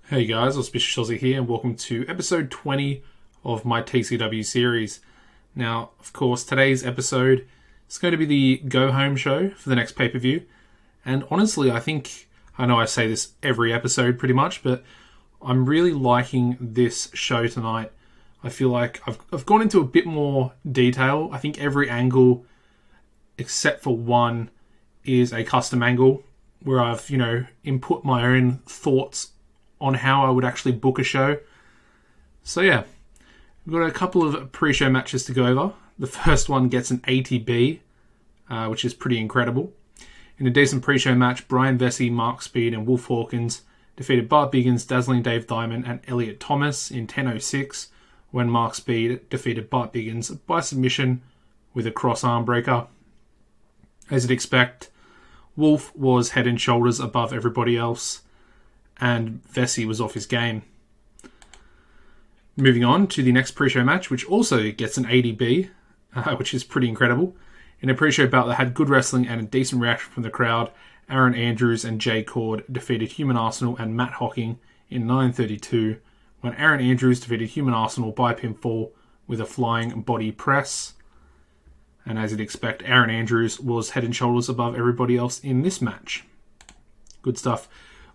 Hey guys, AuspiciousAussie here, and welcome to episode 20 of my TCW series. Now, of course, today's episode is going to be the go-home show for the next pay-per-view. And honestly, I know I say this every episode pretty much, but I'm really liking this show tonight. I feel like I've gone into a bit more detail. I think every angle, except for one, is a custom angle where I've, input my own thoughts on how I would actually book a show. So yeah, we've got a couple of pre-show matches to go over. The first one gets an ATB, which is pretty incredible. In a decent pre-show match, Bryant, Vesey, Mark Speed, and Wolf Hawkins defeated Bart Biggins, Dazzling Dave Diamond, and Elliot Thomas in 10:06, when Mark Speed defeated Bart Biggins by submission with a cross arm breaker. As you'd expect, Wolf was head and shoulders above everybody else, and Vesey was off his game. Moving on to the next pre-show match, which also gets an ADB, which is pretty incredible. In a pre-show bout that had good wrestling and a decent reaction from the crowd, Aaron Andrews and Jay Cord defeated Human Arsenal and Matt Hocking in 9:32, when Aaron Andrews defeated Human Arsenal by pinfall with a flying body press. And as you'd expect, Aaron Andrews was head and shoulders above everybody else in this match. Good stuff.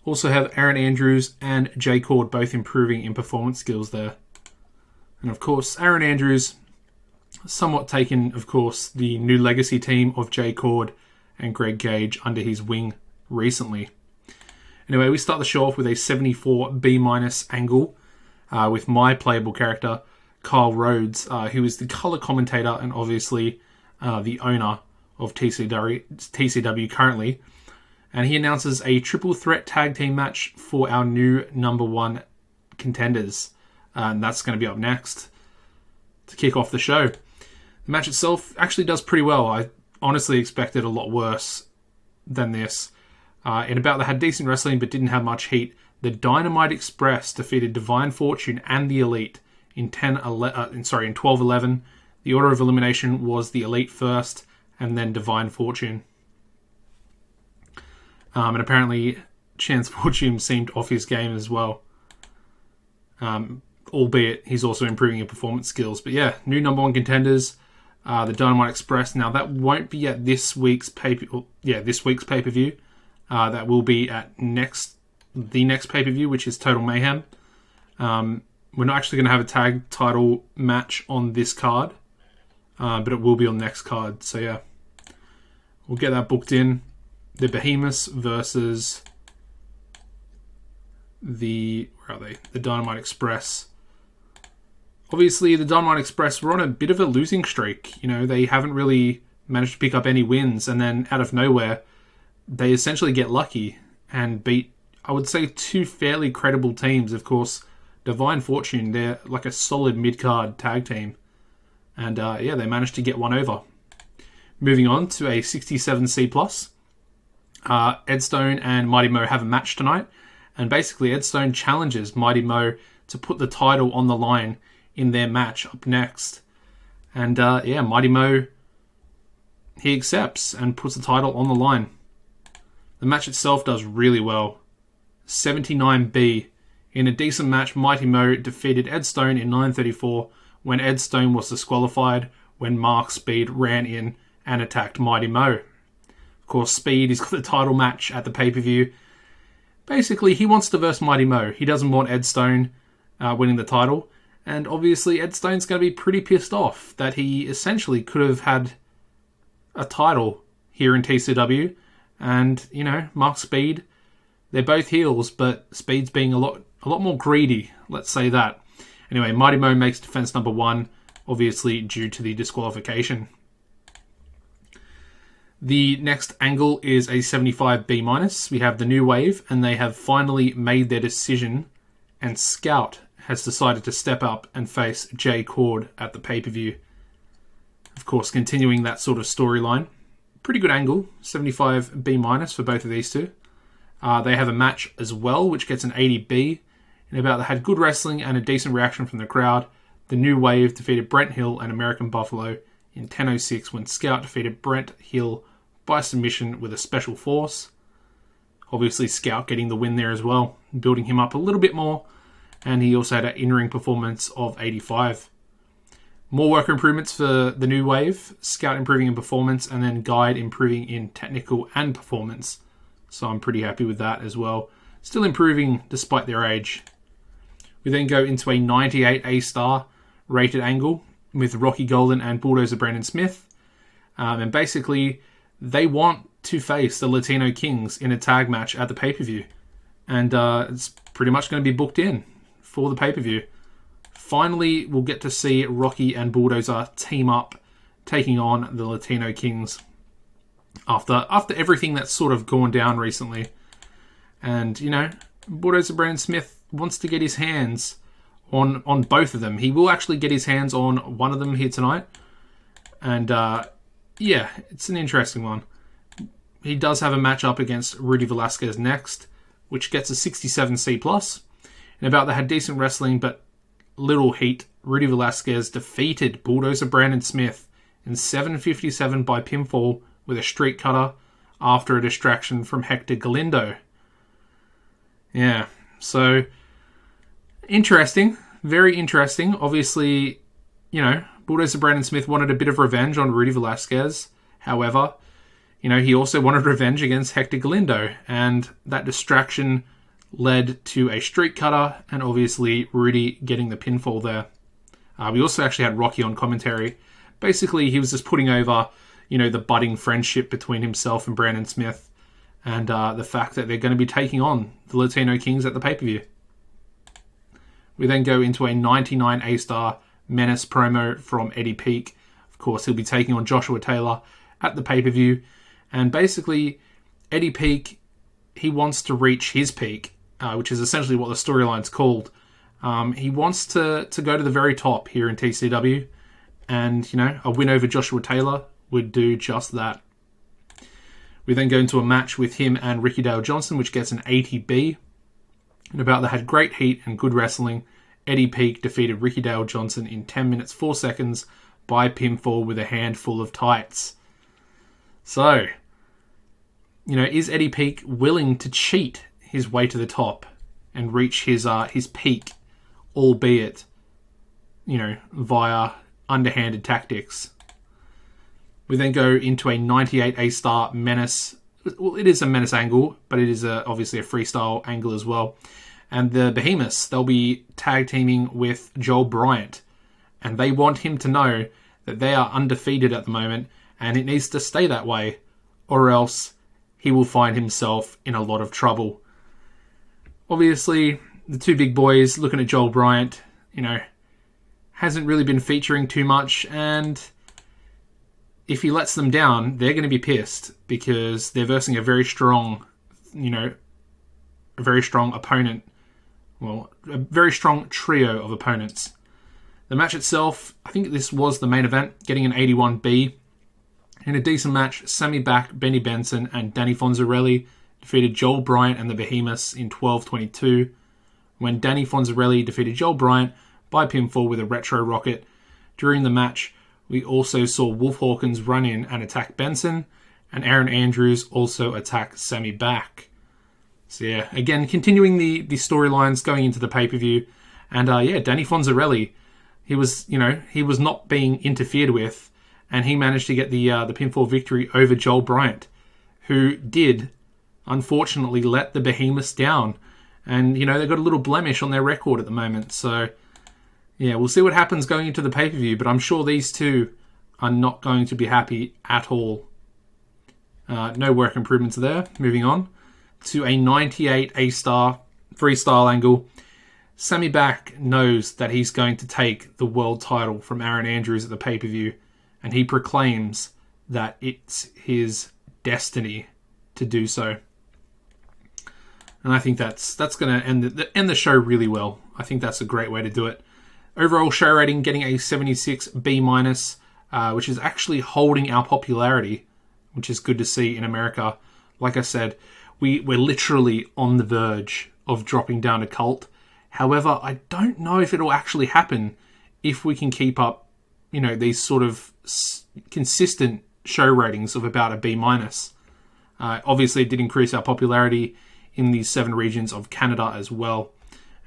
Also have Aaron Andrews and Jay Cord both improving in performance skills there. And of course, Aaron Andrews somewhat taken, of course, the new legacy team of Jay Cord and Greg Gage under his wing recently. Anyway, we start the show off with a 74 B- angle with my playable character, Kyle Rhodes, who is the color commentator and obviously the owner of TCW currently. And he announces a triple threat tag team match for our new number one contenders. And that's going to be up next to kick off the show. The match itself actually does pretty well. I honestly expected a lot worse than this. In a bout that had decent wrestling but didn't have much heat, the Dynamite Express defeated Divine Fortune and the Elite in 12-11. The order of elimination was the Elite first and then Divine Fortune. And apparently Chance Fortune seemed off his game as well. Albeit he's also improving in performance skills. But yeah, new number one contenders, the Dynamite Express. Now that won't be at this week's pay-per-view. That will be at the next pay-per-view, which is Total Mayhem. We're not actually going to have a tag title match on this card, but it will be on the next card. So yeah, we'll get that booked in. The Behemoths versus the Dynamite Express. Obviously, the Dynamite Express were on a bit of a losing streak. They haven't really managed to pick up any wins, and then out of nowhere, they essentially get lucky and beat, I would say, two fairly credible teams. Of course, Divine Fortune, they're like a solid mid-card tag team. And they managed to get one over. Moving on to a 67C+. Ed Stone and Mighty Mo have a match tonight, and basically Ed Stone challenges Mighty Mo to put the title on the line in their match up next. And Mighty Mo, he accepts and puts the title on the line. The match itself does really well. 79B. In a decent match, Mighty Mo defeated Ed Stone in 9:34 when Ed Stone was disqualified when Mark Speed ran in and attacked Mighty Mo. Of course, Speed, he's got the title match at the pay-per-view. Basically, he wants to verse Mighty Mo. He doesn't want Ed Stone winning the title. And obviously, Ed Stone's going to be pretty pissed off that he essentially could have had a title here in TCW. And, Mark Speed, they're both heels, but Speed's being a lot more greedy, let's say that. Anyway, Mighty Mo makes defense number one, obviously due to the disqualification. The next angle is a 75 B-. We have the New Wave, and they have finally made their decision, and Scout has decided to step up and face Jay Cord at the pay-per-view. Of course, continuing that sort of storyline. Pretty good angle, 75 B- for both of these two. They have a match as well, which gets an 80B, in about that had good wrestling and a decent reaction from the crowd. The New Wave defeated Brent Hill and American Buffalo in 10:06 when Scout defeated Brent Hill by submission with a special force. Obviously, Scout getting the win there as well. building him up a little bit more. And he also had an in-ring performance of 85. More worker improvements for the new wave. Scout improving in performance, and then Guide improving in technical and performance. So I'm pretty happy with that as well. Still improving despite their age. We then go into a 98 A-star rated angle with Rocky Golden and Bulldozer Brandon Smith. And basically, they want to face the Latino Kings in a tag match at the pay-per-view. And it's pretty much going to be booked in for the pay-per-view. Finally, we'll get to see Rocky and Bulldozer team up, taking on the Latino Kings after everything that's sort of gone down recently. And, you know, Bulldozer Brandon Smith wants to get his hands on both of them. He will actually get his hands on one of them here tonight. And, yeah, it's an interesting one. He does have a matchup against Rudy Velasquez next, which gets a 67C+. And about that had decent wrestling, but little heat. Rudy Velasquez defeated Bulldozer Brandon Smith in 7:57 by pinfall with a street cutter after a distraction from Hector Galindo. Yeah, so interesting. Very interesting. Obviously, you know, Bulldozer Brandon Smith wanted a bit of revenge on Rudy Velasquez. However, you know, he also wanted revenge against Hector Galindo, and that distraction led to a street cutter, and obviously Rudy getting the pinfall there. We also actually had Rocky on commentary. Basically, he was just putting over, you know, the budding friendship between himself and Brandon Smith, and the fact that they're going to be taking on the Latino Kings at the pay-per-view. We then go into a 99 A-star Menace promo from Eddie Peake. Of course, he'll be taking on Joshua Taylor at the pay-per-view. And basically, Eddie Peake, he wants to reach his peak, which is essentially what the storyline's called. He wants to go to the very top here in TCW. And, you know, a win over Joshua Taylor would do just that. We then go into a match with him and Ricky Dale Johnson, which gets an 80B. And about that had great heat and good wrestling. Eddie Peake defeated Ricky Dale Johnson in 10 minutes 4 seconds by pinfall with a handful of tights. So, you know, is Eddie Peake willing to cheat his way to the top and reach his peak, albeit, you know, via underhanded tactics? We then go into a 98 A-star Menace. Well, it is a Menace angle, but it is obviously a freestyle angle as well. And the Behemoths, they'll be tag teaming with Joel Bryant. And they want him to know that they are undefeated at the moment, and it needs to stay that way, or else he will find himself in a lot of trouble. Obviously, the two big boys, looking at Joel Bryant, you know, hasn't really been featuring too much, and if he lets them down, they're going to be pissed because they're versing a very strong, you know, a very strong opponent. Well, a very strong trio of opponents. The match itself, I think this was the main event, getting an 81B. In a decent match, Sammy Back, Benny Benson, and Danny Fonzarelli defeated Joel Bryant and the Behemoths in 12:22, when Danny Fonzarelli defeated Joel Bryant by pinfall with a retro rocket. During the match, we also saw Wolf Hawkins run in and attack Benson, and Aaron Andrews also attack Sammy Back. So yeah, again, continuing the storylines going into the pay-per-view. And yeah, Danny Fonzarelli, he was not being interfered with, and he managed to get the pinfall victory over Joel Bryant, who did, unfortunately, let the Behemoths down. And, you know, they've got a little blemish on their record at the moment. So, yeah, we'll see what happens going into the pay-per-view, but I'm sure these two are not going to be happy at all. No work improvements there. Moving on to a 98 A-star freestyle angle. Sammy Back knows that he's going to take the world title from Aaron Andrews at the pay-per-view, and he proclaims that it's his destiny to do so. And I think that's going to end the show really well. I think that's a great way to do it. Overall show rating getting a 76B-, which is actually holding our popularity, which is good to see in America. Like I said, we're literally on the verge of dropping down a cult. However, I don't know if it'll actually happen if we can keep up, you know, these sort of consistent show ratings of about a B-. Obviously, it did increase our popularity in these 7 regions of Canada as well.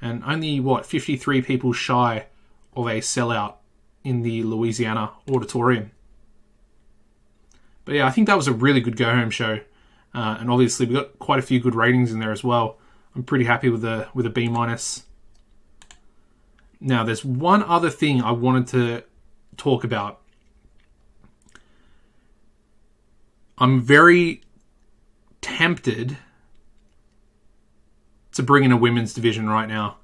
And only, 53 people shy of a sellout in the Louisiana auditorium. But yeah, I think that was a really good go-home show. And obviously we got quite a few good ratings in there as well. I'm pretty happy with a B-. Now, there's one other thing I wanted to talk about. I'm very tempted to bring in a women's division right now.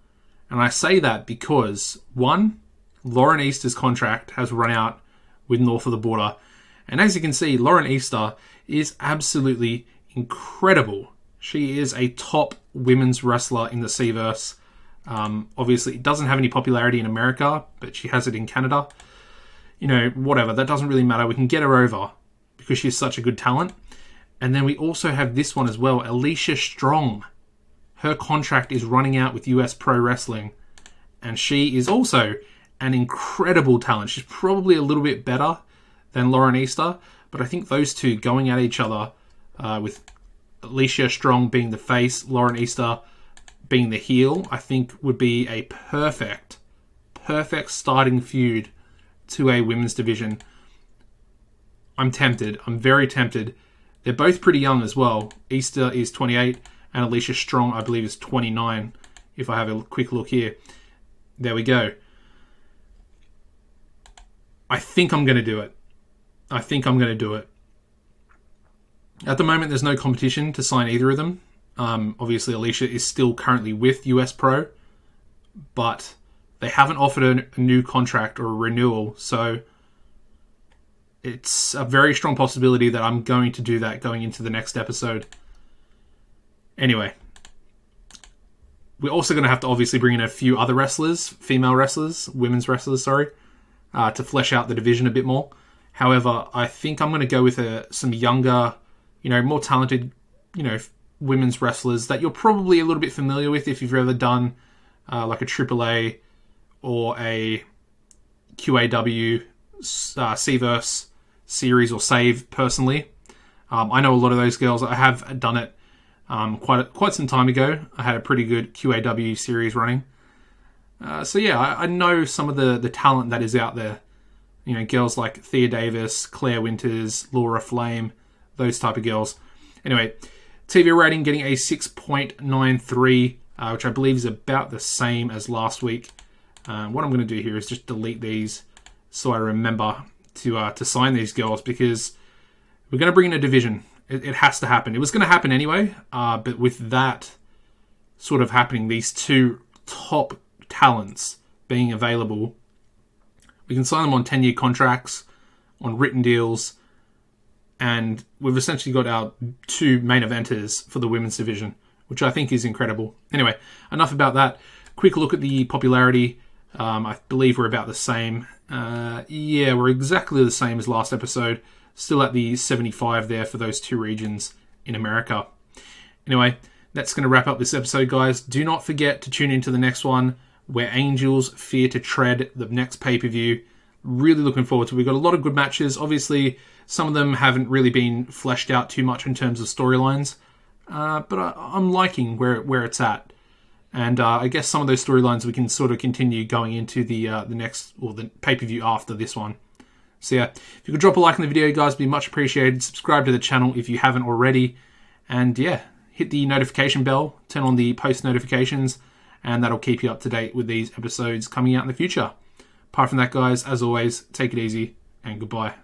And I say that because, one, Lauren Easter's contract has run out with North of the Border. And as you can see, Lauren Easter is absolutely incredible. She is a top women's wrestler in the Cverse. Obviously, it doesn't have any popularity in America, but she has it in Canada. You know, whatever. That doesn't really matter. We can get her over because she's such a good talent. And then we also have this one as well, Alicia Strong. Her contract is running out with US Pro Wrestling. And she is also an incredible talent. She's probably a little bit better than Lauren Easter, but I think those two going at each other, with Alicia Strong being the face, Lauren Easter being the heel, I think would be a perfect starting feud to a women's division. I'm tempted. I'm very tempted. They're both pretty young as well. Easter is 28 and Alicia Strong, I believe, is 29, if I have a quick look here. There we go. I think I'm going to do it. At the moment, there's no competition to sign either of them. Obviously, Alicia is still currently with US Pro, but they haven't offered a new contract or a renewal, so it's a very strong possibility that I'm going to do that going into the next episode. Anyway, we're also going to have to obviously bring in a few other wrestlers, women's wrestlers, to flesh out the division a bit more. However, I think I'm going to go with some younger, more talented, women's wrestlers that you're probably a little bit familiar with if you've ever done like a AAA or a QAW Cverse series or save personally. I know a lot of those girls. I have done it quite some time ago. I had a pretty good QAW series running. So yeah, I know some of the talent that is out there. Girls like Thea Davis, Claire Winters, Laura Flame, those type of girls. Anyway, TV rating getting a 6.93, which I believe is about the same as last week. What I'm going to do here is just delete these so I remember to sign these girls, because we're going to bring in a division. It has to happen. It was going to happen anyway, but with that sort of happening, these two top talents being available, we can sign them on 10-year contracts, on written deals, and we've essentially got our 2 main eventers for the women's division, which I think is incredible. Anyway, enough about that. Quick look at the popularity. I believe we're about the same. Yeah, we're exactly the same as last episode. Still at the 75 there for those 2 regions in America. Anyway, that's going to wrap up this episode, guys. Do not forget to tune into the next one, where Angels Fear to Tread, the next pay-per-view. Really looking forward to it. We've got a lot of good matches. Obviously, some of them haven't really been fleshed out too much in terms of storylines. But I'm liking where it's at. And I guess some of those storylines we can sort of continue going into the next, or the pay-per-view after this one. So yeah, if you could drop a like on the video, guys, it'd be much appreciated. Subscribe to the channel if you haven't already. And yeah, hit the notification bell, turn on the post notifications, and that'll keep you up to date with these episodes coming out in the future. Apart from that, guys, as always, take it easy and goodbye.